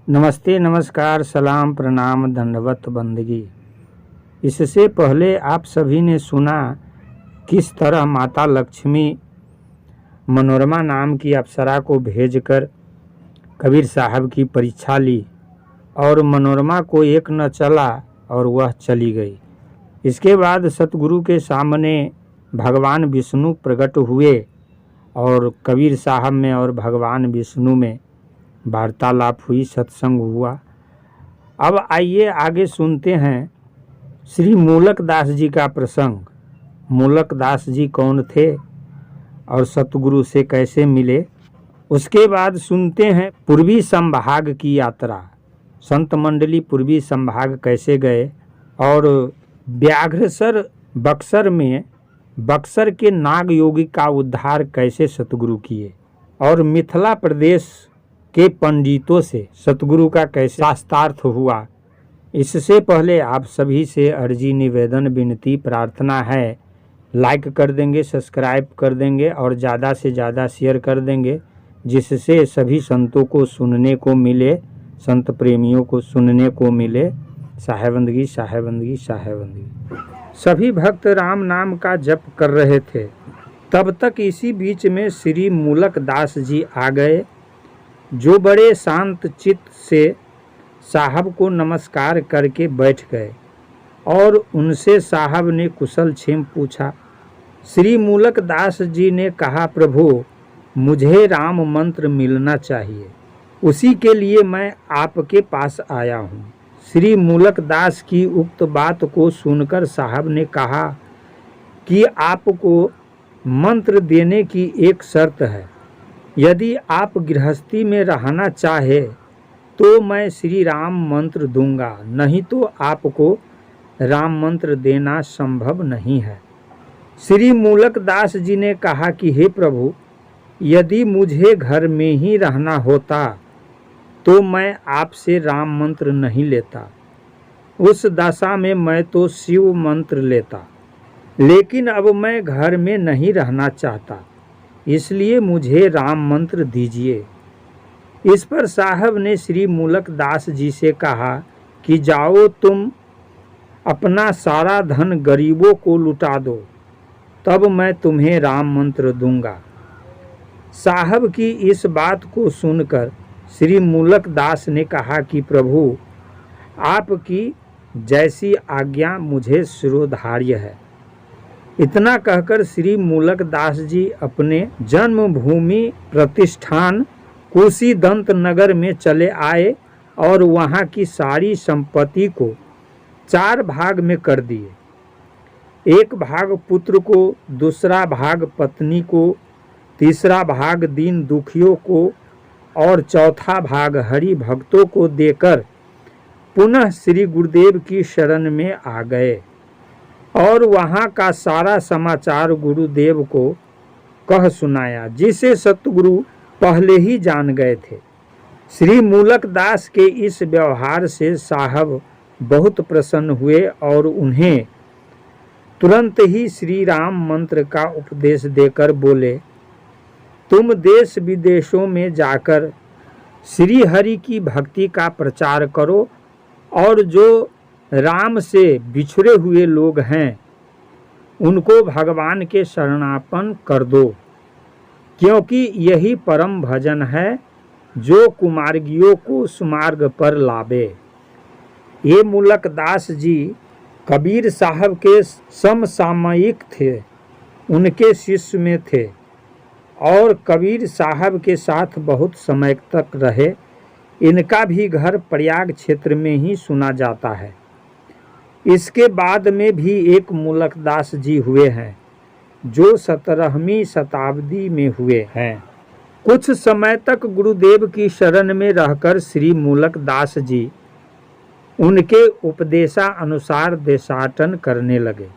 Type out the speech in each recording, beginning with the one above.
नमस्ते, नमस्कार, सलाम, प्रणाम, दंडवत बंदगी। इससे पहले आप सभी ने सुना किस तरह माता लक्ष्मी मनोरमा नाम की अप्सरा को भेजकर कबीर साहब की परीक्षा ली और मनोरमा को एक न चला और वह चली गई। इसके बाद सतगुरु के सामने भगवान विष्णु प्रकट हुए और कबीर साहब में और भगवान विष्णु में वार्तालाप हुई, सत्संग हुआ। अब आइए आगे सुनते हैं श्री मूलक दास जी का प्रसंग। मूलक दास जी कौन थे और सतगुरु से कैसे मिले। उसके बाद सुनते हैं पूर्वी संभाग की यात्रा। संत मंडली पूर्वी संभाग कैसे गए और व्याघ्रसर बक्सर में बक्सर के नाग योगी का उद्धार कैसे सतगुरु किए और मिथिला प्रदेश के पंडितों से सतगुरु का कैसे शास्त्रार्थ हुआ। इससे पहले आप सभी से अर्जी, निवेदन, विनती, प्रार्थना है, लाइक कर देंगे, सब्सक्राइब कर देंगे और ज़्यादा से ज़्यादा शेयर कर देंगे, जिससे सभी संतों को सुनने को मिले, संत प्रेमियों को सुनने को मिले। साहेबंदगी, साहेबंदगी, साहेबंदगी। सभी भक्त राम नाम का जप कर रहे थे। तब तक इसी बीच में श्री मूलक दास जी आ गए, जो बड़े शांत चित्त से साहब को नमस्कार करके बैठ गए और उनसे साहब ने कुशल क्षेम पूछा। श्री मूलक दास जी ने कहा, प्रभु मुझे राम मंत्र मिलना चाहिए, उसी के लिए मैं आपके पास आया हूँ। श्री मूलक दास की उक्त बात को सुनकर साहब ने कहा कि आपको मंत्र देने की एक शर्त है। यदि आप गृहस्थी में रहना चाहे तो मैं श्री राम मंत्र दूंगा, नहीं तो आपको राम मंत्र देना संभव नहीं है। श्री मूलक दास जी ने कहा कि हे प्रभु, यदि मुझे घर में ही रहना होता तो मैं आपसे राम मंत्र नहीं लेता। उस दशा में मैं तो शिव मंत्र लेता, लेकिन अब मैं घर में नहीं रहना चाहता, इसलिए मुझे राम मंत्र दीजिए। इस पर साहब ने श्री मूलक दास जी से कहा कि जाओ, तुम अपना सारा धन गरीबों को लुटा दो, तब मैं तुम्हें राम मंत्र दूंगा। साहब की इस बात को सुनकर श्री मूलक दास ने कहा कि प्रभु आपकी जैसी आज्ञा मुझे शिरोधार्य है। इतना कहकर श्री मूलक दास जी अपने जन्मभूमि प्रतिष्ठान कुशीदंत नगर में चले आए और वहां की सारी संपत्ति को 4 भाग में कर दिए। एक भाग पुत्र को, दूसरा भाग पत्नी को, तीसरा भाग दीन दुखियों को और चौथा भाग हरि भक्तों को देकर पुनः श्री गुरुदेव की शरण में आ गए और वहाँ का सारा समाचार गुरुदेव को कह सुनाया, जिसे सतगुरु पहले ही जान गए थे। श्री मूलक दास के इस व्यवहार से साहब बहुत प्रसन्न हुए और उन्हें तुरंत ही श्री राम मंत्र का उपदेश देकर बोले, तुम देश विदेशों में जाकर श्री हरि की भक्ति का प्रचार करो और जो राम से बिछड़े हुए लोग हैं उनको भगवान के शरणापन कर दो, क्योंकि यही परम भजन है जो कुमार्गियों को सुमार्ग पर लावे। ये मूलक दास जी कबीर साहब के समसामयिक थे, उनके शिष्य में थे और कबीर साहब के साथ बहुत समय तक रहे। इनका भी घर प्रयाग क्षेत्र में ही सुना जाता है। इसके बाद में भी एक मूलक दास जी हुए हैं, जो 17वीं शताब्दी में हुए हैं। कुछ समय तक गुरुदेव की शरण में रहकर श्री मूलक दास जी उनके उपदेशानुसार देशाटन करने लगे।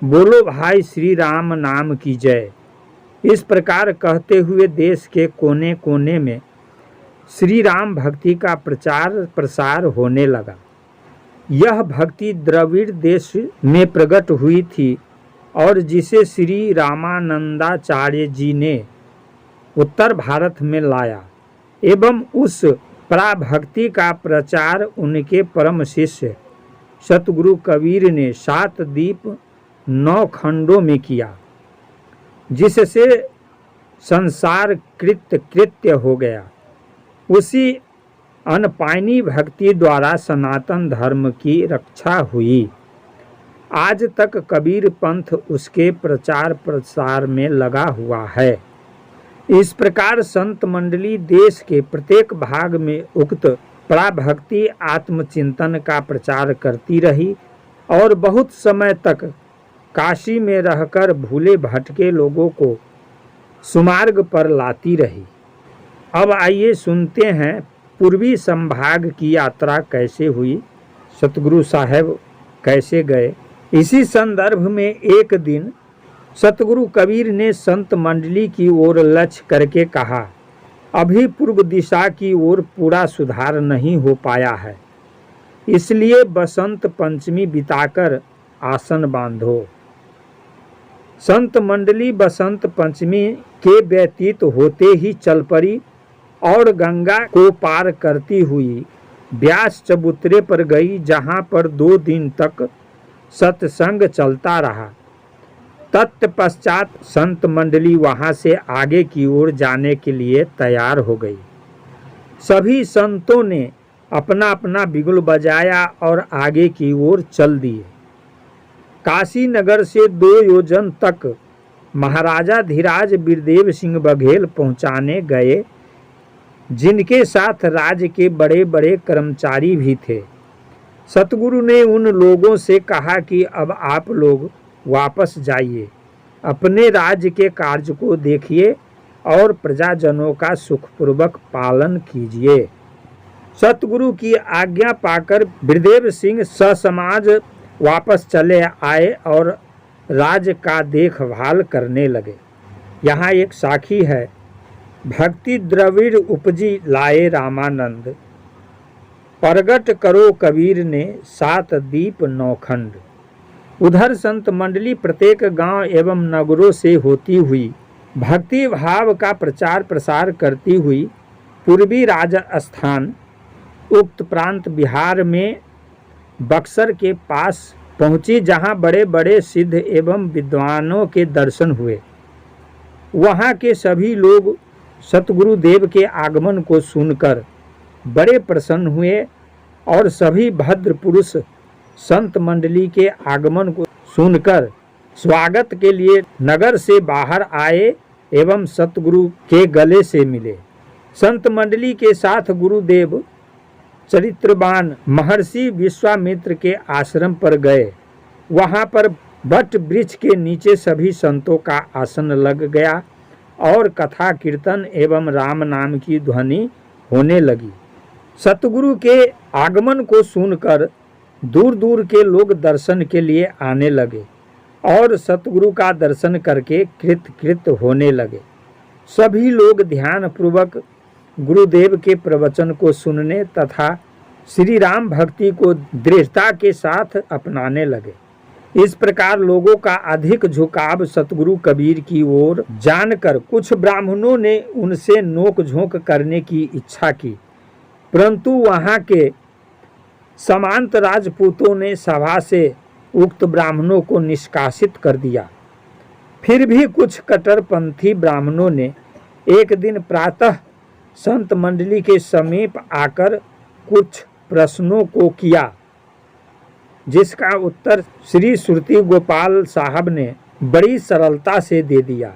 बोलो भाई श्री राम नाम की जय। इस प्रकार कहते हुए देश के कोने कोने में श्री राम भक्ति का प्रचार प्रसार होने लगा। यह भक्ति द्रविड़ देश में प्रकट हुई थी और जिसे श्री रामानंदाचार्य जी ने उत्तर भारत में लाया एवं उस पराभक्ति का प्रचार उनके परम शिष्य सतगुरु कबीर ने 7 दीप 9 खंडों में किया, जिससे संसार कृत्य हो गया। उसी अनपायनी भक्ति द्वारा सनातन धर्म की रक्षा हुई। आज तक कबीर पंथ उसके प्रचार प्रसार में लगा हुआ है। इस प्रकार संत मंडली देश के प्रत्येक भाग में उक्त पराभक्ति आत्मचिंतन का प्रचार करती रही और बहुत समय तक काशी में रहकर भूले भटके लोगों को सुमार्ग पर लाती रही। अब आइए सुनते हैं पूर्वी संभाग की यात्रा कैसे हुई, सतगुरु साहब कैसे गए। इसी संदर्भ में एक दिन सतगुरु कबीर ने संत मंडली की ओर लक्ष्य करके कहा, अभी पूर्व दिशा की ओर पूरा सुधार नहीं हो पाया है, इसलिए बसंत पंचमी बिताकर आसन बांधो। संत मंडली बसंत पंचमी के व्यतीत होते ही चल पड़ी और गंगा को पार करती हुई व्यास चबूतरे पर गई, जहां पर 2 दिन तक सत्संग चलता रहा। तत्पश्चात संत मंडली वहां से आगे की ओर जाने के लिए तैयार हो गई। सभी संतों ने अपना अपना बिगुल बजाया और आगे की ओर चल दिए। काशी नगर से 2 योजन तक महाराजा धीराज बिरदेव सिंह बघेल पहुंचाने गए, जिनके साथ राज्य के बड़े बड़े कर्मचारी भी थे। सतगुरु ने उन लोगों से कहा कि अब आप लोग वापस जाइए, अपने राज्य के कार्य को देखिए और प्रजाजनों का सुखपूर्वक पालन कीजिए। सतगुरु की आज्ञा पाकर बिरदेव सिंह ससमाज वापस चले आए और राज्य का देखभाल करने लगे। यहाँ एक साखी है, भक्ति द्रविड़ उपजी लाए रामानंद, प्रगट करो कबीर ने 7 दीप 9 खंड। उधर संत मंडली प्रत्येक गांव एवं नगरों से होती हुई भक्ति भाव का प्रचार प्रसार करती हुई पूर्वी राजस्थान उक्त प्रांत बिहार में बक्सर के पास पहुंची, जहां बड़े बड़े सिद्ध एवं विद्वानों के दर्शन हुए। वहां के सभी लोग सतगुरु देव के आगमन को सुनकर बड़े प्रसन्न हुए और सभी भद्र पुरुष संत मंडली के आगमन को सुनकर स्वागत के लिए नगर से बाहर आए एवं सतगुरु के गले से मिले। संत मंडली के साथ गुरुदेव चरित्रवान महर्षि विश्वामित्र के आश्रम पर गए। वहां पर वट वृक्ष के नीचे सभी संतों का आसन लग गया और कथा कीर्तन एवं राम नाम की ध्वनि होने लगी। सतगुरु के आगमन को सुनकर दूर दूर के लोग दर्शन के लिए आने लगे और सतगुरु का दर्शन करके कृत होने लगे। सभी लोग ध्यान पूर्वक गुरुदेव के प्रवचन को सुनने तथा श्री राम भक्ति को दृढ़ता के साथ अपनाने लगे। इस प्रकार लोगों का अधिक झुकाव सतगुरु कबीर की ओर जानकर कुछ ब्राह्मणों ने उनसे नोक झोंक करने की इच्छा की, परंतु वहां के समांत राजपूतों ने सभा से उक्त ब्राह्मणों को निष्कासित कर दिया। फिर भी कुछ कट्टरपंथी ब्राह्मणों ने एक दिन प्रातः संत मंडली के समीप आकर कुछ प्रश्नों को किया, जिसका उत्तर श्री सुरती गोपाल साहब ने बड़ी सरलता से दे दिया।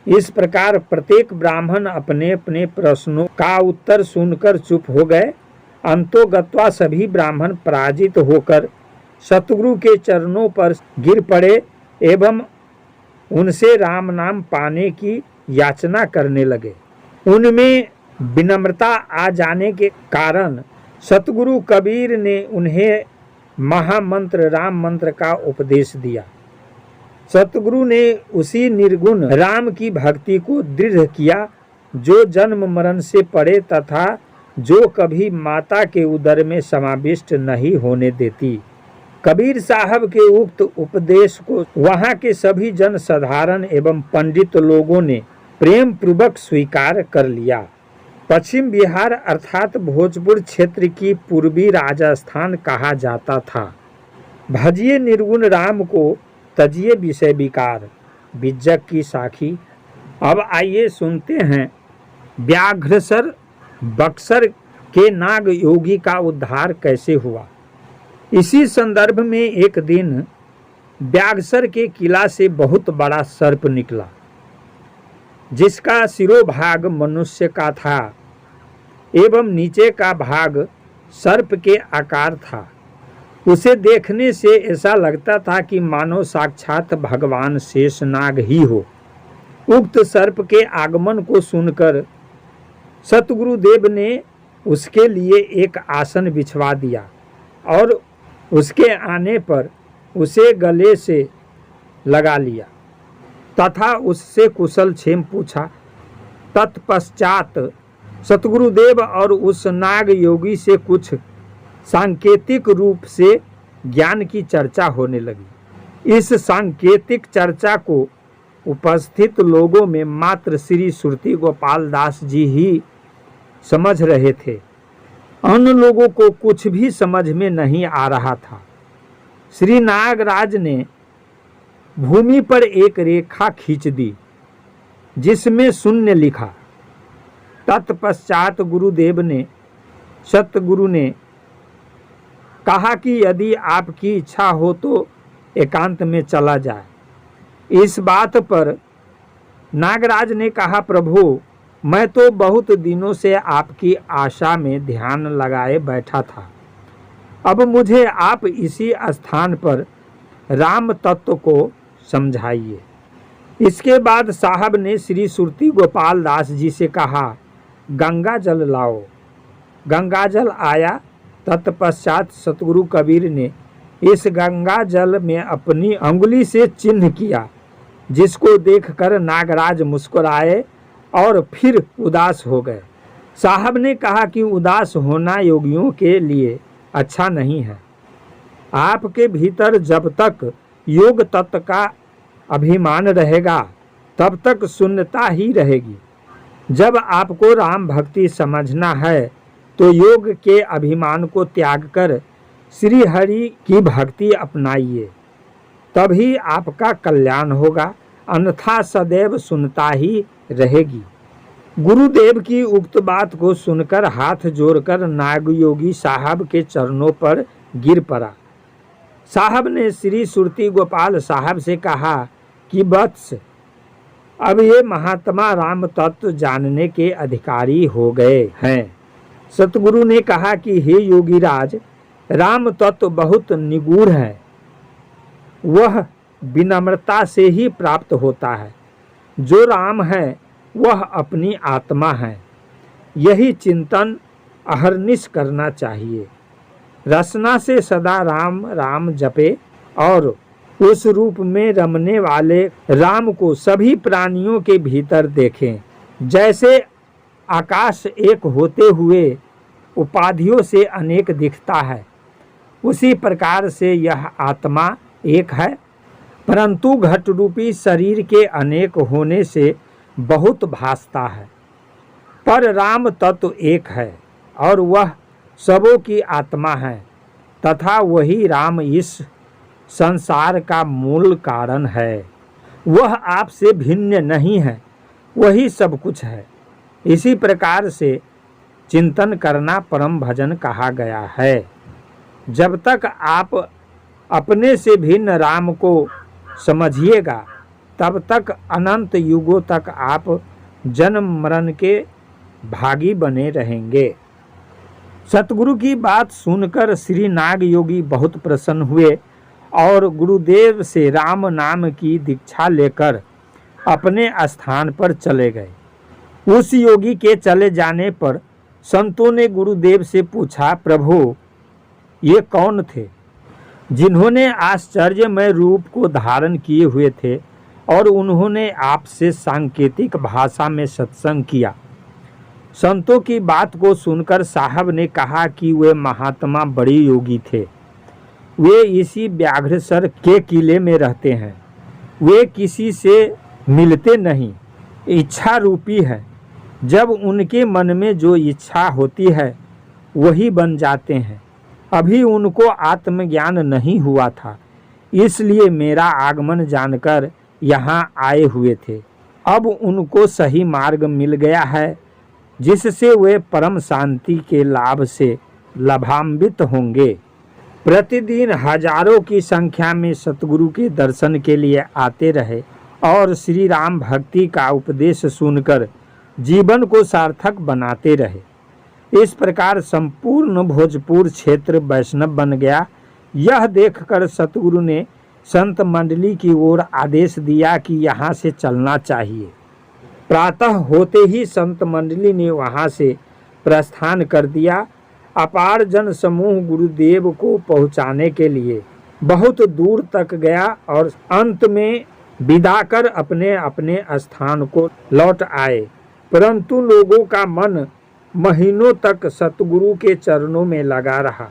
इस प्रकार प्रत्येक ब्राह्मण अपने अपने प्रश्नों का उत्तर सुनकर चुप हो गए। अंतोगत्वा सभी ब्राह्मण पराजित होकर सतगुरु के चरणों पर गिर पड़े एवं उनसे राम नाम पाने की याचना करने लगे। उनमें विनम्रता आ जाने के कारण सतगुरु कबीर ने उन्हें महामंत्र राम मंत्र का उपदेश दिया। सतगुरु ने उसी निर्गुण राम की भक्ति को दृढ़ किया जो जन्म मरण से परे तथा जो कभी माता के उदर में समाविष्ट नहीं होने देती। कबीर साहब के उक्त उपदेश को वहां के सभी जन साधारण एवं पंडित लोगों ने प्रेम पूर्वक स्वीकार कर लिया। पश्चिम बिहार अर्थात भोजपुर क्षेत्र की पूर्वी राजस्थान कहा जाता था। भजिए निर्गुण राम को तजिए विषय विकार, बिज्जक की साखी। अब आइए सुनते हैं व्याघ्रसर बक्सर के नाग योगी का उद्धार कैसे हुआ। इसी संदर्भ में एक दिन व्याघ्रसर के किला से बहुत बड़ा सर्प निकला, जिसका सिरोभाग मनुष्य का था एवं नीचे का भाग सर्प के आकार था। उसे देखने से ऐसा लगता था कि मानो साक्षात भगवान शेषनाग ही हो। उक्त सर्प के आगमन को सुनकर सतगुरुदेव ने उसके लिए एक आसन बिछवा दिया और उसके आने पर उसे गले से लगा लिया तथा उससे कुशल क्षेम पूछा। तत्पश्चात सतगुरुदेव और उस नाग योगी से कुछ सांकेतिक रूप से ज्ञान की चर्चा होने लगी। इस सांकेतिक चर्चा को उपस्थित लोगों में मात्र श्री सुरती गोपाल दास जी ही समझ रहे थे। अन्य लोगों को कुछ भी समझ में नहीं आ रहा था। श्री नागराज ने भूमि पर एक रेखा खींच दी जिसमें शून्य लिखा। तत्पश्चात गुरुदेव ने सतगुरु ने कहा कि यदि आपकी इच्छा हो तो एकांत में चला जाए। इस बात पर नागराज ने कहा, प्रभु मैं तो बहुत दिनों से आपकी आशा में ध्यान लगाए बैठा था। अब मुझे आप इसी स्थान पर राम तत्व को समझाइए। इसके बाद साहब ने श्री सुरती गोपाल दास जी से कहा, गंगा जल लाओ। गंगा जल आया। तत्पश्चात सतगुरु कबीर ने इस गंगा जल में अपनी अंगुली से चिन्ह किया, जिसको देखकर नागराज मुस्कुराए और फिर उदास हो गए। साहब ने कहा कि उदास होना योगियों के लिए अच्छा नहीं है। आपके भीतर जब तक योग तत्व का अभिमान रहेगा तब तक शून्यता ही रहेगी। जब आपको राम भक्ति समझना है तो योग के अभिमान को त्याग कर श्री हरि की भक्ति अपनाइए, तभी आपका कल्याण होगा, अन्यथा सदैव शून्यता ही रहेगी। गुरुदेव की उक्त बात को सुनकर हाथ जोड़कर नागयोगी साहब के चरणों पर गिर पड़ा। साहब ने श्री सुरती गोपाल साहब से कहा कि वत्स, अब ये महात्मा राम तत्व जानने के अधिकारी हो गए हैं। सतगुरु ने कहा कि हे योगीराज, राम तत्व बहुत निगूढ़ है, वह विनम्रता से ही प्राप्त होता है। जो राम है वह अपनी आत्मा है। यही चिंतन अहर्निश करना चाहिए। रसना से सदा राम राम जपे और उस रूप में रमने वाले राम को सभी प्राणियों के भीतर देखें। जैसे आकाश एक होते हुए उपाधियों से अनेक दिखता है, उसी प्रकार से यह आत्मा एक है, परंतु घट रूपी शरीर के अनेक होने से बहुत भासता है। पर राम तत्व एक है और वह सबों की आत्मा है तथा वही राम इस संसार का मूल कारण है। वह आपसे भिन्न नहीं है, वही सब कुछ है। इसी प्रकार से चिंतन करना परम भजन कहा गया है। जब तक आप अपने से भिन्न राम को समझिएगा तब तक अनंत युगों तक आप जन्म मरण के भागी बने रहेंगे। सतगुरु की बात सुनकर श्री नाग योगी बहुत प्रसन्न हुए और गुरुदेव से राम नाम की दीक्षा लेकर अपने स्थान पर चले गए। उस योगी के चले जाने पर संतों ने गुरुदेव से पूछा, प्रभु ये कौन थे जिन्होंने आश्चर्यमय रूप को धारण किए हुए थे और उन्होंने आपसे सांकेतिक भाषा में सत्संग किया। संतों की बात को सुनकर साहब ने कहा कि वे महात्मा बड़े योगी थे। वे इसी व्याघ्रसर के किले में रहते हैं। वे किसी से मिलते नहीं, इच्छा रूपी है। जब उनके मन में जो इच्छा होती है वही बन जाते हैं। अभी उनको आत्मज्ञान नहीं हुआ था, इसलिए मेरा आगमन जानकर यहाँ आए हुए थे। अब उनको सही मार्ग मिल गया है, जिससे वे परम शांति के लाभ से लाभान्वित होंगे। प्रतिदिन हजारों की संख्या में सतगुरु के दर्शन के लिए आते रहे और श्री राम भक्ति का उपदेश सुनकर जीवन को सार्थक बनाते रहे। इस प्रकार संपूर्ण भोजपुर क्षेत्र वैष्णव बन गया। यह देखकर सतगुरु ने संत मंडली की ओर आदेश दिया कि यहाँ से चलना चाहिए। प्रातः होते ही संत मंडली ने वहाँ से प्रस्थान कर दिया। अपार जन समूह गुरुदेव को पहुँचाने के लिए बहुत दूर तक गया और अंत में विदा कर अपने अपने स्थान को लौट आए। परंतु लोगों का मन महीनों तक सतगुरु के चरणों में लगा रहा।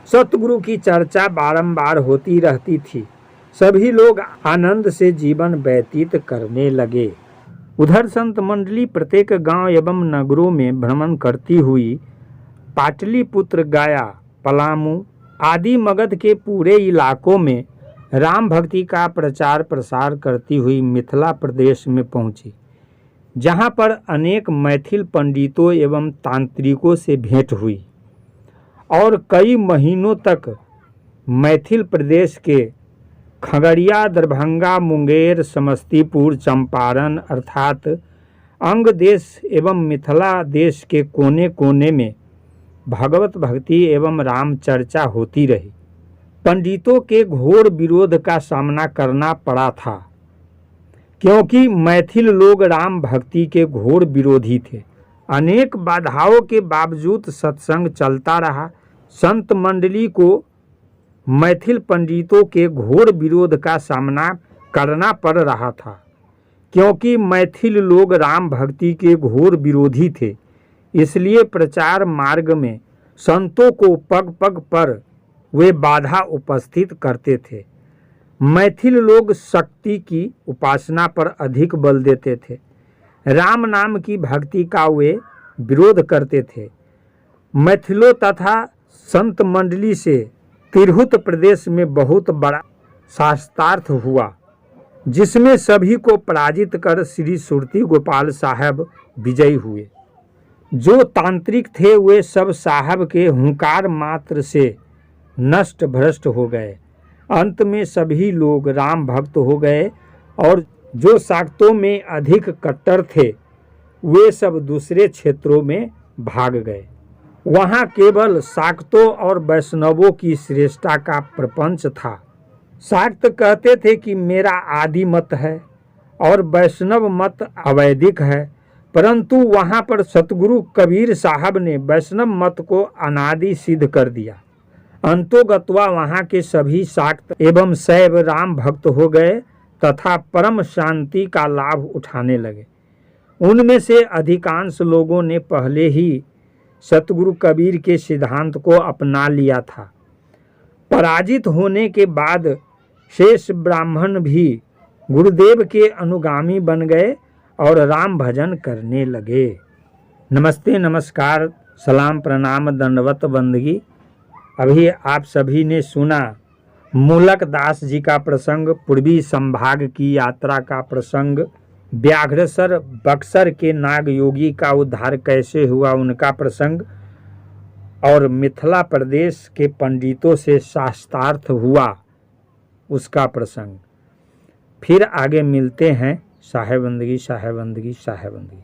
सतगुरु की चर्चा बारंबार होती रहती थी। सभी लोग आनंद से जीवन व्यतीत करने लगे। उधर संत मंडली प्रत्येक गांव एवं नगरों में भ्रमण करती हुई पाटलिपुत्र, गया, पलामू आदि मगध के पूरे इलाकों में राम भक्ति का प्रचार प्रसार करती हुई मिथिला प्रदेश में पहुंची, जहां पर अनेक मैथिल पंडितों एवं तांत्रिकों से भेंट हुई और कई महीनों तक मैथिल प्रदेश के खगड़िया, दरभंगा, मुंगेर, समस्तीपुर, चंपारण अर्थात अंग देश एवं मिथिला देश के कोने कोने में भगवत भक्ति एवं राम चर्चा होती रही। पंडितों के घोर विरोध का सामना करना पड़ा था, क्योंकि मैथिल लोग राम भक्ति के घोर विरोधी थे। अनेक बाधाओं के बावजूद सत्संग चलता रहा। संत मंडली को मैथिल पंडितों के घोर विरोध का सामना करना पड़ रहा था, क्योंकि मैथिल लोग राम भक्ति के घोर विरोधी थे। इसलिए प्रचार मार्ग में संतों को पग पग पर वे बाधा उपस्थित करते थे। मैथिल लोग शक्ति की उपासना पर अधिक बल देते थे। राम नाम की भक्ति का वे विरोध करते थे। मैथिलों तथा संत मंडली से तिरहुत प्रदेश में बहुत बड़ा शास्त्रार्थ हुआ, जिसमें सभी को पराजित कर श्री सुरती गोपाल साहब विजयी हुए। जो तांत्रिक थे वे सब साहब के हुंकार मात्र से नष्ट भ्रष्ट हो गए। अंत में सभी लोग राम भक्त हो गए और जो शाक्तों में अधिक कट्टर थे वे सब दूसरे क्षेत्रों में भाग गए। वहाँ केवल शाक्तों और वैष्णवों की श्रेष्ठता का प्रपंच था। शाक्त कहते थे कि मेरा आदि मत है और वैष्णव मत अवैदिक है, परंतु वहाँ पर सतगुरु कबीर साहब ने वैष्णव मत को अनादि सिद्ध कर दिया। अंतोगत्वा वहाँ के सभी शाक्त एवं शैव राम भक्त हो गए तथा परम शांति का लाभ उठाने लगे। उनमें से अधिकांश लोगों ने पहले ही सतगुरु कबीर के सिद्धांत को अपना लिया था। पराजित होने के बाद शेष ब्राह्मण भी गुरुदेव के अनुगामी बन गए और राम भजन करने लगे। नमस्ते, नमस्कार, सलाम, प्रणाम, दंडवत बंदगी। अभी आप सभी ने सुना मूलक दास जी का प्रसंग, पूर्वी संभाग की यात्रा का प्रसंग, व्याघ्रसर बक्सर के नाग योगी का उद्धार कैसे हुआ उनका प्रसंग, और मिथिला प्रदेश के पंडितों से शास्त्रार्थ हुआ उसका प्रसंग। फिर आगे मिलते हैं। साहेबंदगी, साहेबंदगी, साहेबंदगी।